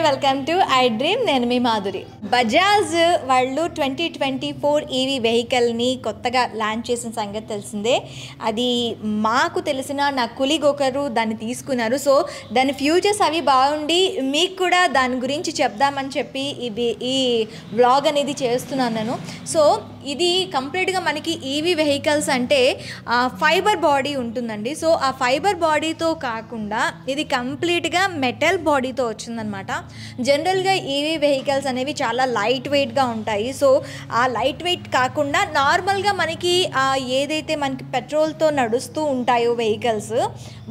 Welcome to I dream. నేను మీ మాధురి. బజాజ్ వాళ్ళు 2024 EV వెహికల్ని కొత్తగా లాంచ్ చేసిన సంగతి తెలిసిందే. అది మాకు తెలిసిన నా కొలీగ్ ఒకరు దాన్ని తీసుకున్నారు. సో దాని ఫ్యూచర్స్ అవి బాగుండి మీకు కూడా దాని గురించి చెప్దామని చెప్పి ఈ వ్లాగ్ అనేది చేస్తున్నాను నేను. సో ఇది కంప్లీట్గా మనకి ఈవీ వెహికల్స్ అంటే ఫైబర్ బాడీ ఉంటుందండి. సో ఆ ఫైబర్ బాడీతో కాకుండా ఇది కంప్లీట్గా మెటల్ బాడీతో వచ్చిందనమాట. జనరల్గా ఈవీ వెహికల్స్ అనేవి చాలా లైట్ వెయిట్గా ఉంటాయి. సో ఆ లైట్ వెయిట్ కాకుండా నార్మల్గా మనకి ఏదైతే మనకి పెట్రోల్తో నడుస్తూ ఉంటాయో వెహికల్స్,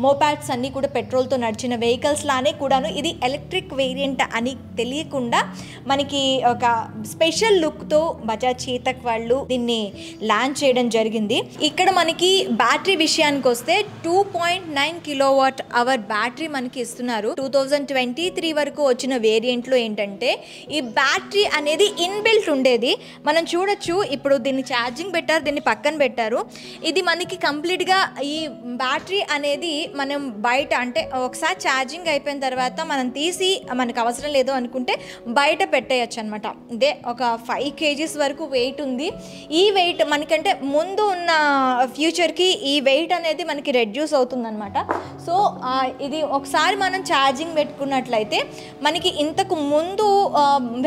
మోపాడ్స్ అన్నీ కూడా పెట్రోల్తో నడిచిన వెహికల్స్ లానే కూడాను ఇది ఎలక్ట్రిక్ వేరియంట్ అని తెలియకుండా మనకి ఒక స్పెషల్ లుక్తో బజాజ్ చేతక్ వాళ్ళు దీన్ని లాంచ్ చేయడం జరిగింది. ఇక్కడ మనకి బ్యాటరీ విషయానికి వస్తే 2.9 కిలోవాట్ అవర్ బ్యాటరీ మనకి ఇస్తున్నారు. 2023 వరకు వచ్చిన వేరియంట్లో ఏంటంటే ఈ బ్యాటరీ అనేది ఇన్బిల్ట్ ఉండేది. మనం చూడొచ్చు, ఇప్పుడు దీన్ని ఛార్జింగ్ పెట్టారు, దీన్ని పక్కన పెట్టారు. ఇది మనకి కంప్లీట్గా ఈ బ్యాటరీ అనేది మనం బయట అంటే ఒకసారి ఛార్జింగ్ అయిపోయిన తర్వాత మనం తీసి మనకు అవసరం లేదు అనుకుంటే బయట పెట్టేయచ్చు అనమాట. ఇదే ఒక 5 kgs వరకు వెయిట్ ఉంది. ఈ వెయిట్ మనకంటే ముందు ఉన్న ఫ్యూచర్కి ఈ వెయిట్ అనేది మనకి రెడ్యూస్ అవుతుందన్నమాట. సో ఇది ఒకసారి మనం ఛార్జింగ్ పెట్టుకున్నట్లయితే మనకి ఇంతకు ముందు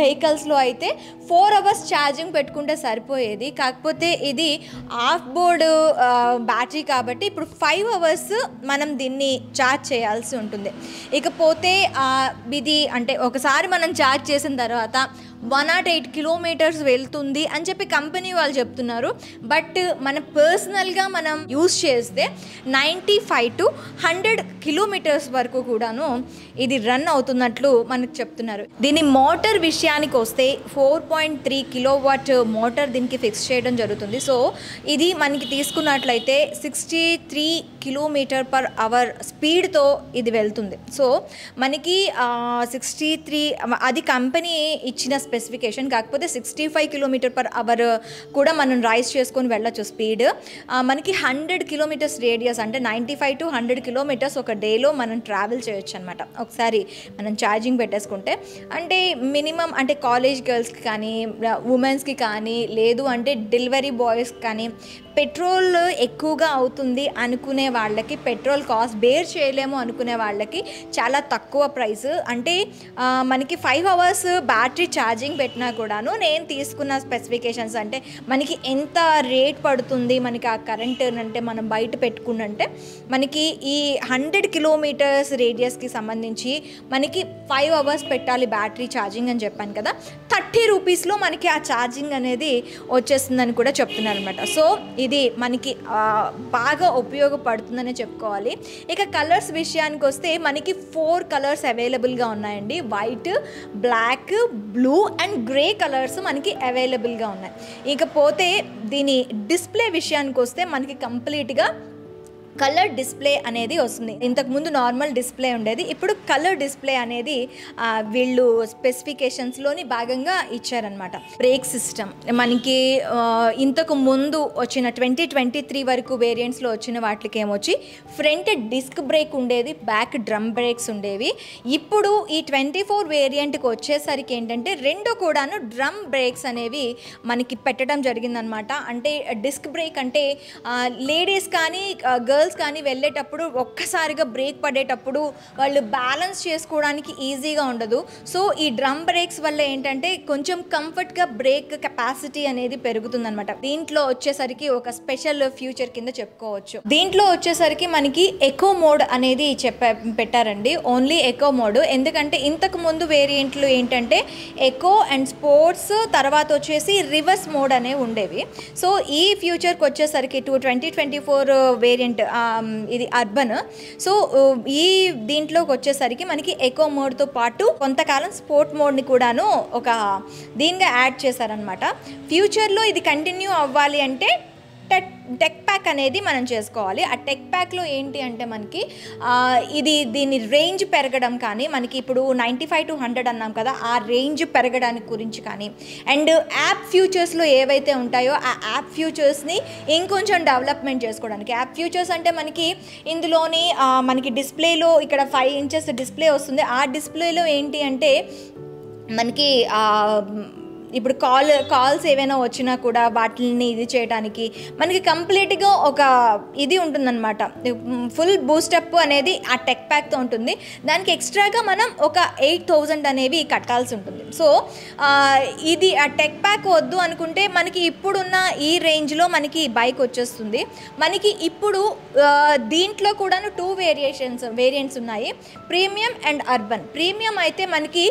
వెహికల్స్లో అయితే 4 hours ఛార్జింగ్ పెట్టుకుంటే సరిపోయేది. కాకపోతే ఇది ఆఫ్ బోర్డ్ బ్యాటరీ కాబట్టి ఇప్పుడు 5 hours మనం దీన్ని ఛార్జ్ చేయాల్సి ఉంటుంది. ఇకపోతే ఇది అంటే ఒకసారి మనం ఛార్జ్ చేసిన తర్వాత 108 kilometers వెళ్తుంది అని చెప్పి కంపెనీ వాళ్ళు చెప్తున్నారు. బట్ మన పర్సనల్గా మనం యూజ్ చేస్తే 95 to 100 kilometers వరకు కూడాను ఇది రన్ అవుతున్నట్లు మనకు చెప్తున్నారు. దీని మోటార్ విషయానికి వస్తే 4.3 kilowatt మోటార్ దీనికి ఫిక్స్ చేయడం జరుగుతుంది. సో ఇది మనకి తీసుకున్నట్లయితే 63 km/h స్పీడ్తో ఇది వెళ్తుంది. సో మనకి 63 అది కంపెనీ ఇచ్చిన స్పెసిఫికేషన్. కాకపోతే 65 km/h కూడా మనం రైజ్ చేసుకొని వెళ్ళచ్చు స్పీడ్. మనకి 100 kilometers రేడియస్ అంటే 95 to 100 kilometers ఒక డేలో మనం ట్రావెల్ చేయొచ్చు అనమాట ఒకసారి మనం ఛార్జింగ్ పెట్టేసుకుంటే. అంటే మినిమం అంటే కాలేజ్ గర్ల్స్కి కానీ, ఉమెన్స్కి కానీ, లేదు అంటే డెలివరీ బాయ్స్కి కానీ, పెట్రోల్ ఎక్కువగా అవుతుంది అనుకునే వాళ్ళకి, పెట్రోల్ కాస్ట్ బేర్ చేయలేము అనుకునే వాళ్ళకి చాలా తక్కువ ప్రైస్. అంటే మనకి 5 hours బ్యాటరీ ఛార్జింగ్ పెట్టినా కూడాను నేను తీసుకున్న స్పెసిఫికేషన్స్ అంటే మనకి ఎంత రేట్ పడుతుంది మనకి ఆ కరెంట్ అంటే మనం బయట పెట్టుకున్నంటే మనకి ఈ 100 kilometers రేడియస్కి సంబంధించి మనకి 5 hours పెట్టాలి బ్యాటరీ ఛార్జింగ్ అని చెప్పాను కదా. 30 rupeesలో మనకి ఆ ఛార్జింగ్ అనేది వచ్చేస్తుందని కూడా చెప్తున్నారు అనమాట. సో ఇది మనకి బాగా ఉపయోగపడుతుందనే చెప్పుకోవాలి. ఇక కలర్స్ విషయానికి వస్తే మనకి 4 కలర్స్ అవైలబుల్గా ఉన్నాయండి. White, black, blue and grey colours మనకి అవైలబుల్గా ఉన్నాయి. ఇకపోతే దీని డిస్ప్లే విషయానికి వస్తే మనకి కంప్లీట్గా కలర్ డిస్ప్లే అనేది వస్తుంది. ఇంతకుముందు నార్మల్ డిస్ప్లే ఉండేది, ఇప్పుడు కలర్ డిస్ప్లే అనేది వీళ్ళు స్పెసిఫికేషన్స్లోని భాగంగా ఇచ్చారనమాట. బ్రేక్ సిస్టమ్ మనకి ఇంతకు ముందు వచ్చిన 2023 వరకు వేరియంట్స్లో వచ్చిన వాటికి ఏమొచ్చి ఫ్రంట్ డిస్క్ బ్రేక్ ఉండేది, బ్యాక్ డ్రమ్ బ్రేక్స్ ఉండేవి. ఇప్పుడు ఈ 24 వేరియంట్కి వచ్చేసరికి ఏంటంటే రెండు కూడాను డ్రమ్ బ్రేక్స్ అనేవి మనకి పెట్టడం జరిగిందనమాట. అంటే డిస్క్ బ్రేక్ అంటే లేడీస్ కానీ గర్ల్స్ కానీ వెళ్ళేటప్పుడు ఒక్కసారిగా బ్రేక్ పడేటప్పుడు వాళ్ళు బ్యాలెన్స్ చేసుకోవడానికి ఈజీగా ఉండదు. సో ఈ డ్రమ్ బ్రేక్స్ వల్ల ఏంటంటే కొంచెం కంఫర్ట్గా బ్రేక్ కెపాసిటీ అనేది పెరుగుతుందన్నమాట. దీంట్లో వచ్చేసరికి ఒక స్పెషల్ ఫ్యూచర్ కింద చెప్పుకోవచ్చు. దీంట్లో వచ్చేసరికి మనకి ఎకో మోడ్ అనేది పెట్టారండి, ఓన్లీ ఎకో మోడ్. ఎందుకంటే ఇంతకు ముందు వేరియంట్లు ఏంటంటే ఎకో అండ్ స్పోర్ట్స్, తర్వాత వచ్చేసి రివర్స్ మోడ్ అనేవి ఉండేవి. సో ఈ ఫ్యూచర్కి వచ్చేసరికి 2024 వేరియంట్ ఇది అర్బన్. సో ఈ దీంట్లోకి వచ్చేసరికి మనకి ఎకో మోడ్తో పాటు కొంతకాలం స్పోర్ట్ మోడ్ని కూడాను ఒక దీనిగా యాడ్ చేశారనమాట. ఫ్యూచర్లో ఇది కంటిన్యూ అవ్వాలి అంటే టెక్ ప్యాక్ అనేది మనం చేసుకోవాలి. ఆ టెక్ ప్యాక్లో ఏంటి అంటే మనకి దీని రేంజ్ పెరగడం కానీ, మనకి ఇప్పుడు 95 to 100 అన్నాం కదా, ఆ రేంజ్ పెరగడానికి గురించి కానీ, అండ్ యాప్ ఫ్యూచర్స్లో ఏవైతే ఉంటాయో ఆ యాప్ ఫ్యూచర్స్ని ఇంకొంచెం డెవలప్మెంట్ చేసుకోవడానికి. యాప్ ఫ్యూచర్స్ అంటే మనకి ఇందులోని మనకి డిస్ప్లేలో ఇక్కడ 5 inches డిస్ప్లే వస్తుంది. ఆ డిస్ప్లేలో ఏంటి అంటే మనకి ఇప్పుడు కాల్స్ ఏవైనా వచ్చినా కూడా వాటిని ఇది చేయడానికి మనకి కంప్లీట్గా ఒక ఇది ఉంటుందన్నమాట. ఫుల్ బూస్టప్ అనేది ఆ టెక్ ప్యాక్తో ఉంటుంది. దానికి ఎక్స్ట్రాగా మనం ఒక 8,000 అనేవి కట్టాల్సి ఉంటుంది. సో ఇది ఆ టెక్ ప్యాక్ వద్దు అనుకుంటే మనకి ఇప్పుడున్న ఈ రేంజ్లో మనకి బైక్ వచ్చేస్తుంది. మనకి ఇప్పుడు దీంట్లో కూడాను 2 వేరియంట్స్ ఉన్నాయి, ప్రీమియం అండ్ అర్బన్. ప్రీమియం అయితే మనకి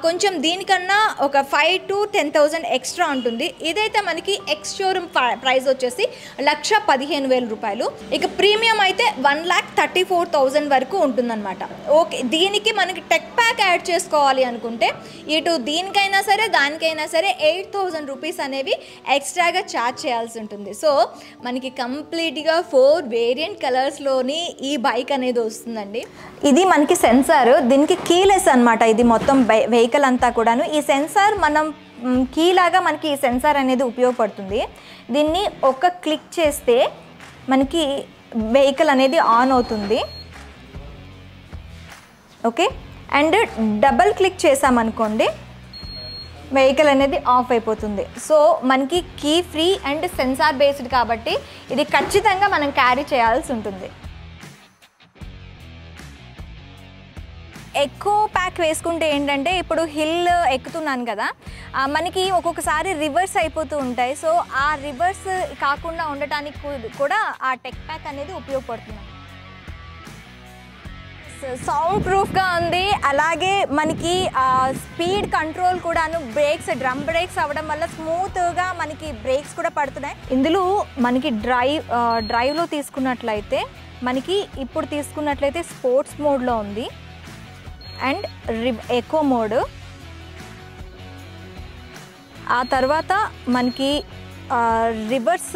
కొంచెం దీనికన్నా ఒక 5 to 10,000 ఎక్స్ట్రా ఉంటుంది. ఇదైతే మనకి ఎక్స్ షోరూమ్ ప్రైస్ వచ్చేసి 1,15,000 రూపాయలు. ఇక ప్రీమియం అయితే 1,34,000 వరకు ఉంటుందన్నమాట. ఓకే, దీనికి మనకి టెక్ ప్యాక్ యాడ్ చేసుకోవాలి అనుకుంటే ఇటు దీనికైనా సరే దానికైనా సరే 8,000 రూపీస్ అనేవి ఎక్స్ట్రాగా ఛార్జ్ చేయాల్సి ఉంటుంది. సో మనకి కంప్లీట్గా 4 వేరియంట్ కలర్స్లోని ఈ బైక్ అనేది వస్తుందండి. ఇది మనకి సెన్సార్, దీనికి కీలెస్ అనమాట. ఇది మొత్తం వెహికల్ అంతా కూడాను ఈ సెన్సార్ మనం కీ లాగా మనకి ఈ సెన్సార్ అనేది ఉపయోగపడుతుంది. దీన్ని ఒక క్లిక్ చేస్తే మనకి వెహికల్ అనేది ఆన్ అవుతుంది. ఓకే, అండ్ డబల్ క్లిక్ చేసామనుకోండి వెహికల్ అనేది ఆఫ్ అయిపోతుంది. సో మనకి key free and sensor based కాబట్టి ఇది ఖచ్చితంగా మనం క్యారీ చేయాల్సి ఉంటుంది. ఎకో ప్యాక్ వేసుకుంటే ఏంటంటే ఇప్పుడు హిల్ ఎక్కుతున్నాను కదా, మనకి ఒక్కొక్కసారి రివర్స్ అయిపోతూ ఉంటాయి. సో ఆ రివర్స్ కాకుండా ఉండటానికి కూడా ఆ టెక్ ప్యాక్ అనేది ఉపయోగపడుతుంది. సౌండ్ ప్రూఫ్గా ఉంది, అలాగే మనకి స్పీడ్ కంట్రోల్ కూడాను, డ్రమ్ బ్రేక్స్ అవ్వడం వల్ల స్మూత్గా మనకి బ్రేక్స్ కూడా పడుతున్నాయి. ఇందులో మనకి డ్రైవ్లో తీసుకున్నట్లయితే మనకి ఇప్పుడు తీసుకున్నట్లయితే స్పోర్ట్స్ మోడ్లో ఉంది అండ్ ఎకో మోడ్. ఆ తర్వాత మనకి రివర్స్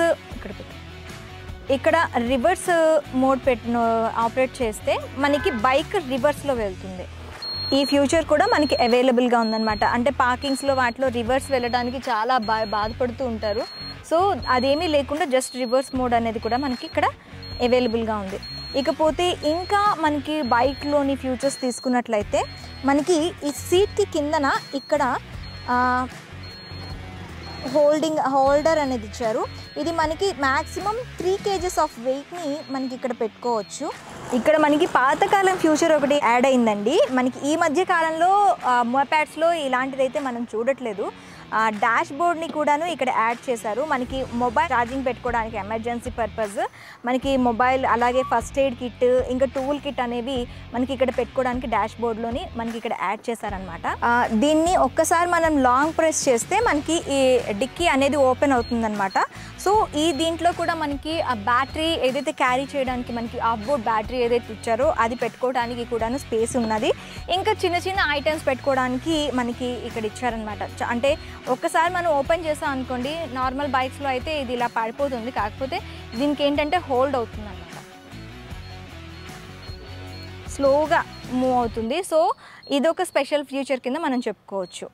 ఇక్కడ రివర్స్ మోడ్ ఆపరేట్ చేస్తే మనకి బైక్ రివర్స్లో వెళ్తుంది. ఈ ఫ్యూచర్ కూడా మనకి అవైలబుల్గా ఉందన్నమాట. అంటే పార్కింగ్స్లో వాటిలో రివర్స్ వెళ్ళడానికి చాలా బాధపడుతూ ఉంటారు. సో అదేమీ లేకుండా జస్ట్ రివర్స్ మోడ్ అనేది కూడా మనకి ఇక్కడ అవైలబుల్గా ఉంది. ఇకపోతే ఇంకా మనకి బైక్లోని ఫ్యూచర్స్ తీసుకున్నట్లయితే మనకి ఈ సీట్కి కిందన ఇక్కడ హోల్డర్ అనేది ఇచ్చారు. ఇది మనకి మ్యాక్సిమం 3 kgs ఆఫ్ వెయిట్ని మనకి ఇక్కడ పెట్టుకోవచ్చు. ఇక్కడ మనకి పాతకాలం ఫ్యూచర్ ఒకటి యాడ్ అయిందండి. మనకి ఈ మధ్య కాలంలో మోపాడ్స్లో ఇలాంటిదైతే మనం చూడట్లేదు. డాష్ బోర్డ్ని కూడాను ఇక్కడ యాడ్ చేశారు. మనకి మొబైల్ ఛార్జింగ్ పెట్టుకోవడానికి ఎమర్జెన్సీ పర్పస్, మనకి మొబైల్ అలాగే ఫస్ట్ ఎయిడ్ కిట్ ఇంకా టూల్ కిట్ అనేవి మనకి ఇక్కడ పెట్టుకోవడానికి డాష్ బోర్డ్లోని మనకి ఇక్కడ యాడ్ చేశారనమాట. దీన్ని ఒక్కసారి మనం లాంగ్ ప్రెస్ చేస్తే మనకి ఈ డిక్కీ అనేది ఓపెన్ అవుతుందన్నమాట. సో దీంట్లో కూడా మనకి ఆ బ్యాటరీ ఏదైతే క్యారీ చేయడానికి మనకి ఆఫ్ బోర్డ్ బ్యాటరీ ఏదైతే ఇచ్చారో అది పెట్టుకోవడానికి కూడాను స్పేస్ ఉన్నది. ఇంకా చిన్న చిన్న ఐటమ్స్ పెట్టుకోవడానికి మనకి ఇక్కడ ఇచ్చారనమాట. అంటే ఒక్కసారి మనం ఓపెన్ చేసాం అనుకోండి, నార్మల్ బైక్స్లో అయితే ఇది ఇలా పడిపోతుంది, కాకపోతే దీనికి ఏంటంటే హోల్డ్ అవుతుంది అన్నమాట, స్లోగా మూవ్ అవుతుంది. సో ఇదొక స్పెషల్ ఫీచర్ కింద మనం చెప్పుకోవచ్చు.